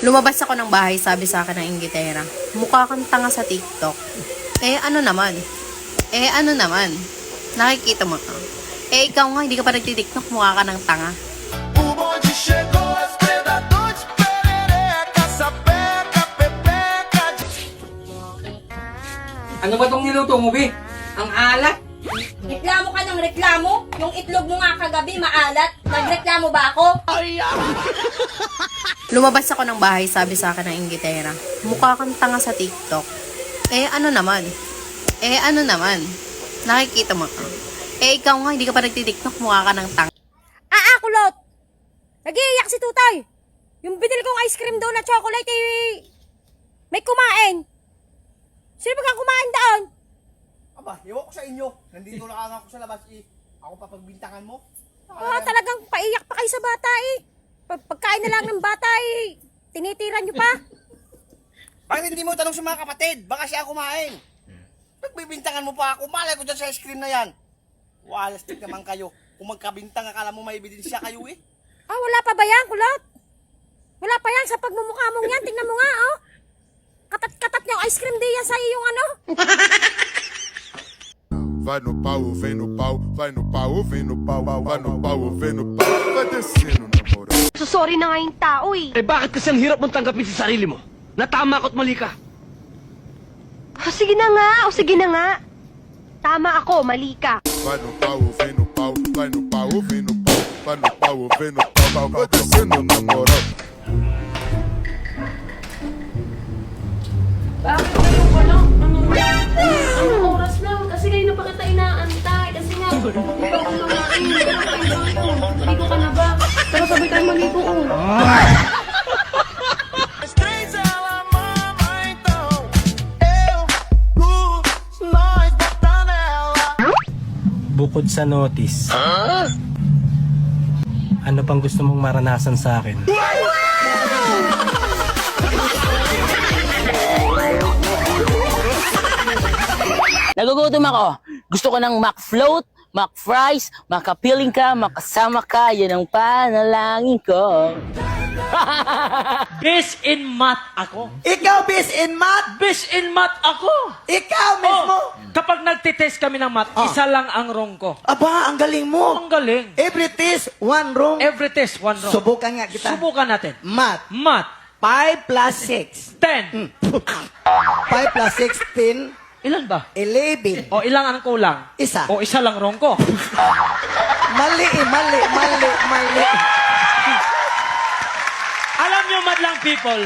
Lumabas ako ng bahay, sabi sa akin ng inggitera, mukha kang tanga sa TikTok. Ano naman? Nakikita mo to. Ikaw nga, hindi ka pa nagtitiktok, mukha ka ng tanga. Ano ba tong niluto mo, Bi? Ang alat. Reklamo ka ng reklamo? Yung itlog mo nga kagabi maalat. Nagreklamo ba ako? Lumabas ako ng bahay, sabi sa akin ng inggitera, mukha kang tanga sa TikTok. Ano naman? Nakikita mo to. Ikaw nga, hindi ka pa nagtitiktok, mukha ka ng tanga. Kulot! Nag-iiyak si Tutoy! Yung binili kong ice cream doon na chocolate may kumain. Sino ba kang kumain doon? Aba, iwan ko sa inyo. Nandito na ako sa labas Ako papagbintangan mo. Talagang paiyak pa kayo sa bata Pagkain na lang ng bata tinitiran nyo pa. Bakit hindi mo tanong sa mga kapatid? Baka siya kumain. Pagbibintangan mo pa ako, malay ko dyan sa ice cream na yan. Walastik naman kayo. Kung magkabintang, akala mo may ebidensya kayo Wala pa ba yan, kulot? Wala pa yan sa pagmumukha mong yan. Tingnan mo nga, Katat-katat niya ice cream di yan sa iyong ano. Vai no pau, vem no pau, vai no pau, vem no pau, vai no pau, vem no pau, vai descendo na moral. So sorry na nga yung tao Bakit kasi ang hirap mong tanggapin sa sarili mo? Natama ko't mali ka. Sige na nga. Tama ako, mali ka. Vai no pau, vem no pau, vai no pau, vem no pau, vai no pau, vem no pau, vai descendo na moral. Bakit kayo wala? Anong oras lang? Kasi kayo na pa kita inaantay. Kasi nga, hindi pa ako lumain. Maligo ka na ba? Pero sabay tayo maligo Bukod sa notice, ano pang gusto mong maranasan sa akin? Nagugutom ako. Gusto ko ng McFloat, McFries, makapiling ka, makasama ka, yan ang panalangin ko. Best in math ako. Ikaw, best in math? Best in math ako. Ikaw mismo? Kapag nagtitest kami ng math, isa lang ang wrong ko. Aba, ang galing mo. Ang galing. Every test, one wrong. Every test, one wrong. Subukan nga kita. Subukan natin. Math. Math. 5 plus 6. 10. 5 plus 16, Ilan ba? 11. O ilang ang kulang? Isa. O isa lang wrong ko. Mali. Alam nyo, madlang people,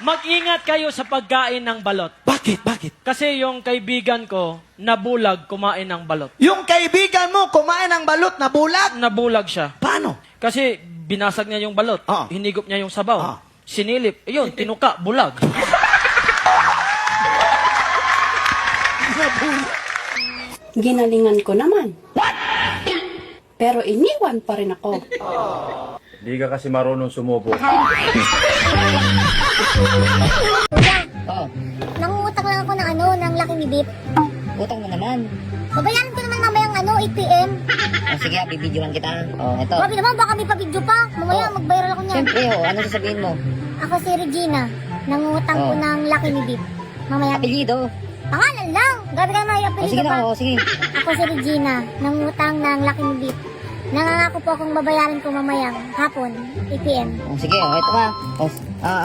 mag-ingat kayo sa pagkain ng balot. Bakit? Kasi yung kaibigan ko, nabulag kumain ng balot. Yung kaibigan mo, kumain ng balot na bulag? Nabulag siya. Paano? Kasi binasag niya yung balot. Hinigop niya yung sabaw. Sinilip. Ayun, tinuka, bulag. Ginalingan ko naman. Pero iniwan pa rin ako. Hindi ka kasi marunong sumubo. Nangungutang lang ako ng Lucky Me Beef. Utang mo naman. Babayaran ko naman mamayang 8 p.m. Sige, bibidyohan kita. Eto. Grabe naman, baka may pa-video pa. Mamaya, mag-viral ako niyan. Siyempre, ano sasabihin mo? Ako si Regina. Nangungutang ko ng Lucky Me Beef. Mamaya, Apelyido. pangalan lang. Grabe ka naman, yung apelido pa. Sige. Ako si Regina. Nangungutang ng Lucky Me Beef. Nangangako po akong babayaran ko mamayang hapon, 8 p.m. Sige, ito ha.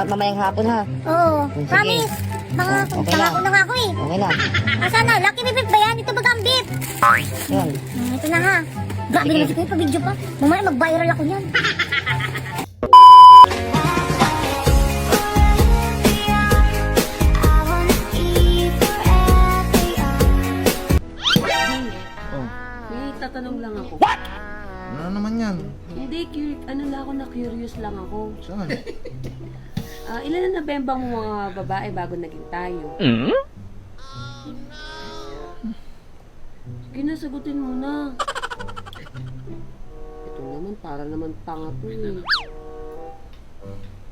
Mamayang hapon ha. Oo, Sige. promise. Pangako na nga ako Okay na. Sana, Lucky Me Beef ba yan? Ito baga ang beef. Yun. Ito na ha. Grabe naman si Kuya, pa-video pa. Mamaya mag-viral ako niyan. May tatanong lang ako. Ano naman yan? Hindi, curious lang ako. Saan? Ilan na nabembang mo mga babae bago naging tayo? Sige na, sagutin mo na. Ito naman, para naman tanga to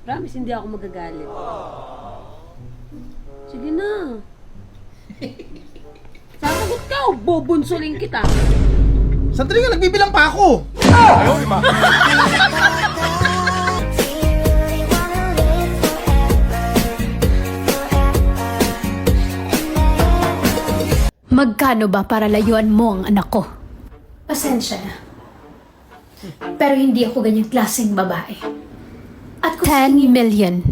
Promise, hindi ako magagalit. Sige na. Sasagot ka o bubunsuling kita? Sandali nga, nagbibilang pa ako. Ayaw, di ba? Magkano ba para layuan mo ang anak ko? Pasensya na. Pero hindi ako ganyang klaseng babae. At 10 million.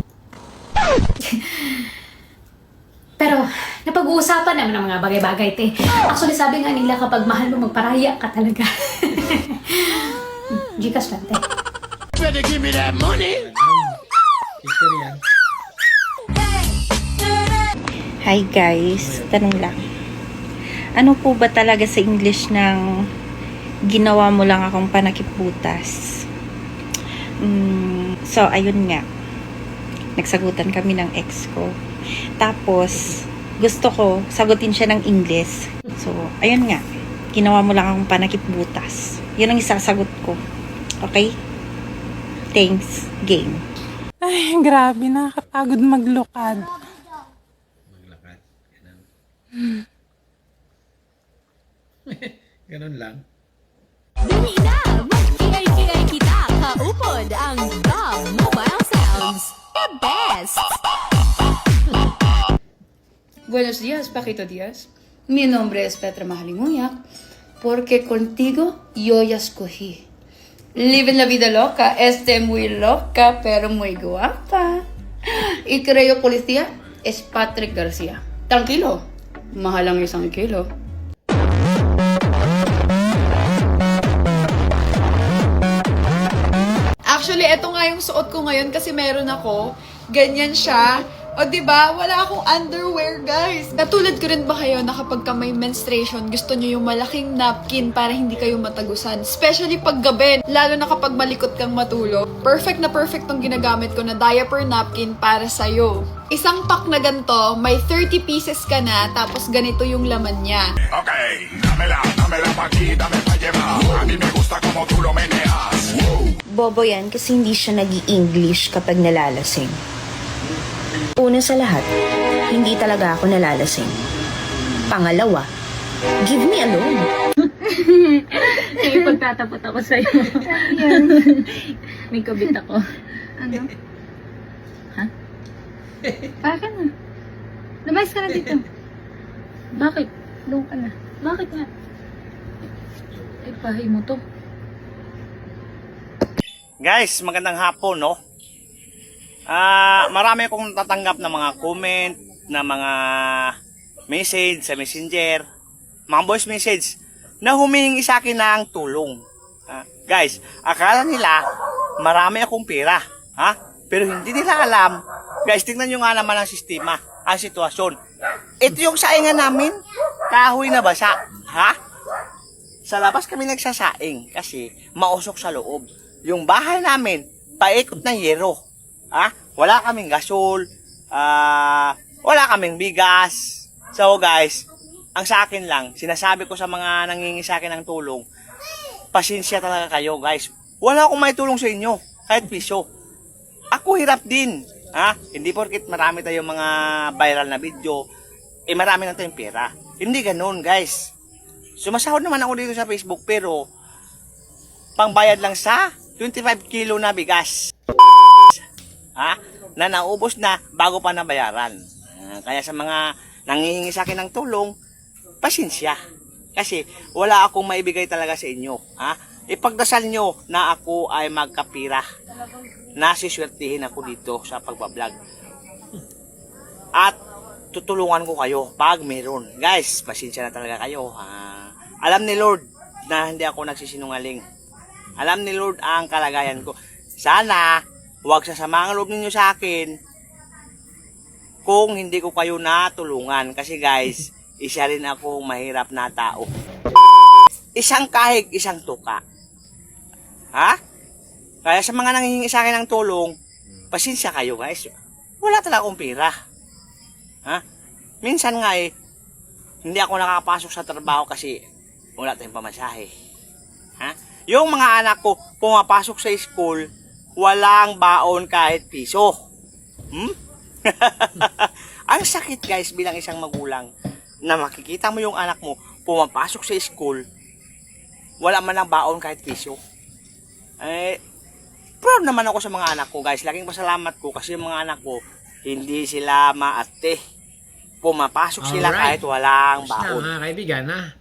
Pero napag-uusapan naman ng mga bagay-bagay, te. Actually, sabi nga nila kapag mahal mo, magparaya ka talaga. Gcash lang, te. Hi guys, tanong lang. Ano po ba talaga sa English ng ginawa mo lang akong panakip-butas? So, ayun nga. Nagsagutan kami ng ex ko. Tapos, gusto ko sagutin siya ng English. So, ayun nga. Ginawa mo lang akong panakip-butas. Yun ang isasagot ko. Okay? Thanks. Game. Ay, grabe, nakakapagod maglukad. Ganun lang. Dali na! Mag-ingay-ingay kita! Kaupod ang Bob Mobile Sounds. The best! Buenos días, Paquito Díaz. Mi nombre es Petra Mahalinguyak, porque contigo yo ya escogí. Living la vida loca, muy loca, pero muy guapa. Y creo policía es Patrick Garcia. Tranquilo, mahal ang 1 kilo. Actually, eto nga yung suot ko ngayon kasi meron ako. Ganyan siya. O, diba? Wala akong underwear, guys. Katulad ko rin ba kayo na kapag ka may menstruation, gusto nyo yung malaking napkin para hindi kayo matagusan? Especially pag gabi, lalo na kapag malikot kang matulog. Perfect na perfect tong ginagamit ko na diaper napkin para sa'yo. Isang pack na ganito, may 30 pieces ka na, tapos ganito yung laman niya. Okay, dámela pa' aquí, dame pa' llevar. A mí me gusta como tú lo meneas. Bobo yan kasi hindi siya nag-i-English kapag nalalasing. Una sa lahat, hindi talaga ako nalalasing. Pangalawa, give me alone. Sige, pagtatapot ako sa'yo. May kabit ako. Ano? Ha? Bakit na? Lumayas ka na dito. Bakit? Doon ka na. Bakit nga? Ay, pahay mo to. Guys, magandang hapon, no? Marami akong tatanggap na mga comment, na mga message sa messenger, mga voice message, na humingi sa akin ng tulong. Guys, akala nila marami akong pera, ha? Pero hindi nila alam. Guys, tingnan nyo nga naman ang sistema, ang sitwasyon. Ito yung saingan namin, kahoy na basa, ha? Sa labas kami nagsasaing kasi mausok sa loob. Yung bahay namin, paikot ng yero. Ha? Wala kaming gasol, wala kaming bigas. So guys, ang sa akin lang, sinasabi ko sa mga nangingi sa akin ng tulong, pasensya talaga kayo guys. Wala akong may tulong sa inyo, kahit piso. Ako hirap din. Ha? Hindi porket marami tayong mga viral na video, marami lang tayong pera. Hindi ganun guys. Sumasahod naman ako dito sa Facebook, pero pangbayad lang sa 25 kilo na bigas. Ha? Na naubos na bago pa nabayaran. Kaya sa mga nangihingi sa akin ng tulong, pasensya. Kasi wala akong maibigay talaga sa inyo. Ha? Ipagdasal nyo na ako ay magkapira. Nasiswertihin ako dito sa pagbablog. At tutulungan ko kayo pag meron. Guys, pasensya na talaga kayo. Alam ni Lord na hindi ako nagsisinungaling. Alam ni Lord ang kalagayan ko. Sana huwag sasama ang loob ninyo sa akin kung hindi ko kayo natulungan. Kasi guys, isa rin ako mahirap na tao. Isang kahig, isang tuka. Ha? Kaya sa mga nangihingi sa akin ng tulong, pasensya kayo guys. Wala talaga akong pera. Ha? Minsan nga hindi ako nakakapasok sa trabaho kasi wala tayong pamasahe. Ha? Yung mga anak ko pumapasok sa school, walang baon kahit piso. Ang sakit guys bilang isang magulang na makikita mo yung anak mo pumapasok sa school, wala man lang baon kahit piso. Proud naman ako sa mga anak ko guys. Laging pasalamat ko kasi yung mga anak ko hindi sila maate. pumapasok sila kahit walang Na, baon. mga kaibigan, ha?